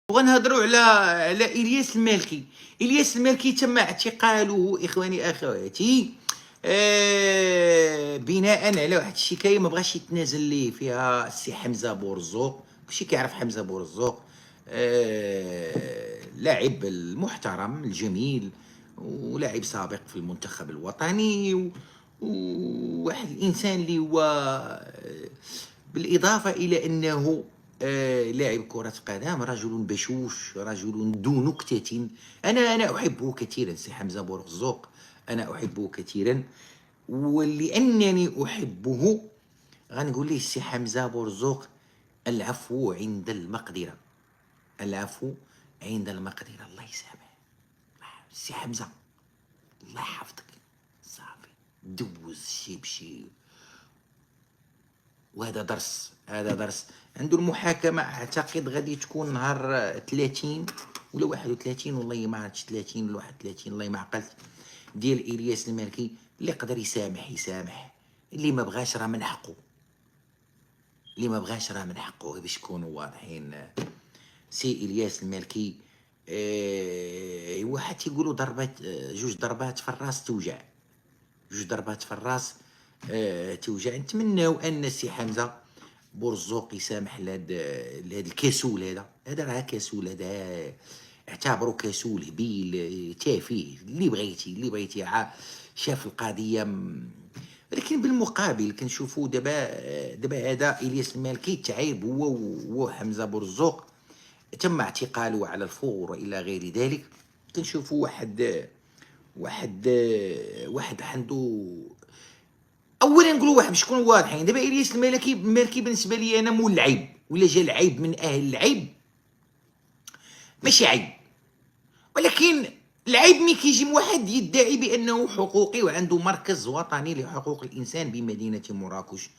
وغنهضروا على الياس المالكي. الياس المالكي تم اعتقاله اخواني اخواتي بناء على واحد الشكايه ما بغاش يتنازل ليه فيها السي حمزه بورزوق. كلشي كيعرف حمزه بورزوق، لاعب المحترم الجميل ولاعب سابق في المنتخب الوطني وواحد الانسان اللي هو بالاضافه الى انه لاعب كرة قدم، رجل بشوش، رجل ذو نكتة. أنا أحبه كثيرا سي حمزة بورزوق، أنا أحبه كثيرا، ولأنني أحبه غنقول ليه سي حمزة بورزوق العفو عند المقدرة، العفو عند المقدرة. الله يسامح سي حمزة، الله يحفظك، صافي دوز شي بشي. وهذا درس، هذا درس. عنده المحاكمة أعتقد غادي تكون نهار 30 ولا 31 والله ما عرفتش، 30 ولا 31 والله ما عقلت، ديال إلياس المالكي. اللي يقدر يسامح يسامح، اللي ما بغاش راه من حقه، اللي ما بغاش راه من حقه، باش نكونوا واضحين. سي إلياس المالكي واحد تيقولوا ضربات، جوج ضربات في الراس توجع، جوج ضربات في الراس توجع. نتمناو ان سي حمزه بورزوق يسامح لهاد الكسول. هذا راه كسول، هذا اعتبروا كسول هبيل تافه، اللي بغيتي شاف القضيه ولكن بالمقابل كنشوفوا دابا هذا الياس المالكي تعيب هو حمزه بورزوق، تم اعتقاله على الفور والى غير ذلك. كنشوفوا واحد عنده، اولا نقولوا واحد باش نكونوا واضحين. دابا الياس المالكي بالنسبه لي انا مول العيب، ولا جا العيب من اهل العيب ماشي عيب، ولكن العيب ملي كيجي من واحد يدعي بانه حقوقي وعنده مركز وطني لحقوق الانسان بمدينه مراكش،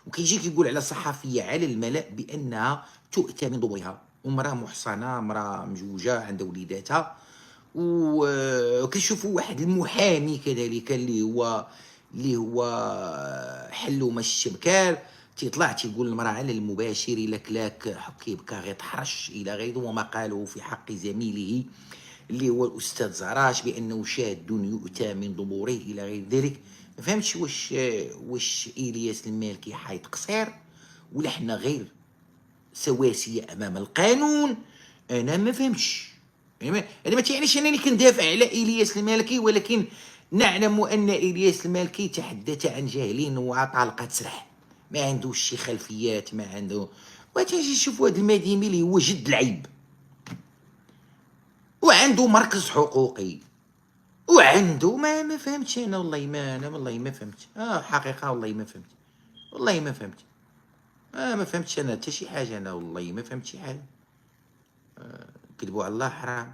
وكيجي كيقول على صحفيه على الملأ بانها تؤتى من ضبطها، ومراه محصنه، مراه مجوجه عندها وليداتها. وكنشوفوا واحد المحامي كذلك اللي هو حلو ما الشبكار، تيطلع تيقول المراه على المباشر الا كلاك كيبكى غير تحرش الى غيره، وما قاله في حق زميله اللي هو الاستاذ زراش بانه شاذ يؤتى من ضبوره الى غير ذلك. ما فهمتش واش الياس المالكي حايط قصير ولا حنا غير سواسيه امام القانون. انا ما فهمتش. هذا ما تعنيش انني كندافع على الياس المالكي، ولكن نعلم ان الياس المالكي تحدث عن جاهلين وطلقه سرح، ما عندوش شي خلفيات، ما عنده. وتجي نشوفوا هذا المديمي اللي هو جد العيب، وعنده مركز حقوقي، وعنده ما فهمتش انا والله ما فهمت. حقيقه والله ما فهمت، والله ما فهمت. ما فهمتش انا حتى شي حاجه، انا والله ما فهمت شي حاجه. كذبوا على الله حرام.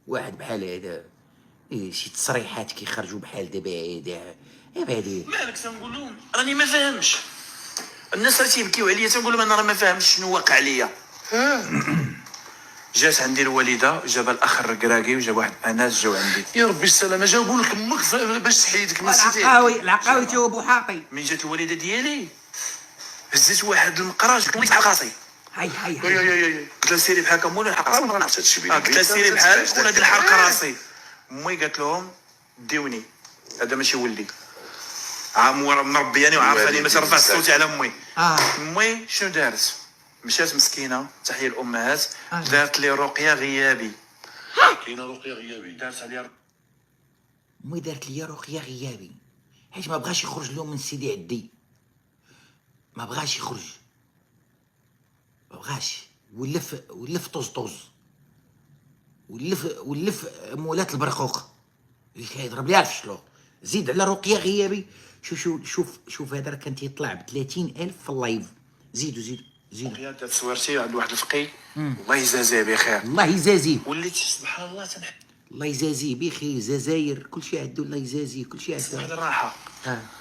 واحد بحال هذا شي تصريحات كيخرجوا بحال دابا هذا مالك تنقول لهم راني ما فاهمش. الناس راه تيبكيو عليا، تنقول لهم انا راه ما فاهمش شنو واقع ليا. جات عندي الوالده، جاب الاخ الركراكي وجاب واحد اناس، جاو عندي. يا ربي السلامه، جاوبوا لك امك باش تحيدك من السيتي. العقاوي تا ابو حاطي. من جات الوالده ديالي هزيت واحد المقراج قلت بحال راسي. هاي قلت لها سيري بحال كمون الحق راسي. ما عرفتش هادشي بيني قلت لها سيري بحال شكون هاد الحرق راسي. امي قالت لهم ديوني، هذا ماشي ولدي، مربياني وعارفاني باش رفعت صوتي على امي. امي شنو دارت؟ مشات مسكينه، تحيه الامهات، دارت لي رقيه غيابي. كاينه رقيه غيابي دارت عليا امي دارت لي رقيه غيابي حيت ما بغاش يخرج لهم من سيدي عدي، ما بغاش يخرج، ما بغاش، ولف طوز ولف مولات البرقوق اللي كيضرب ليها في الشلوط. زيد على رقيه غيابي. شوف هذا راه كان تيطلع ب 30,000 في اللايف. زيدوا رقيه دارت صورتي عند واحد الفقي، الله يجازيه بخير، الله يجازيه، وليت سبحان الله الله يجازيه بخير. الجزائر كلشي عنده، الله يجازيه كلشي عنده واحد الراحه.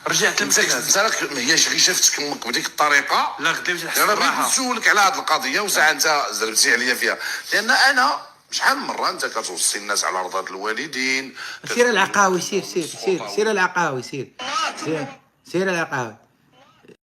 رجعت مسكت ما هيش غير شفتك امك بديك الطريقه، لا غديت نحس انا بالراحه. بغيت نسولك على هذه القضيه وساعه انت زربتي عليا فيها، لان انا شحال من مره انت كتوصي الناس على رضا الوالدين. سير العقاوي، سير العقاوي، سير العقاوي.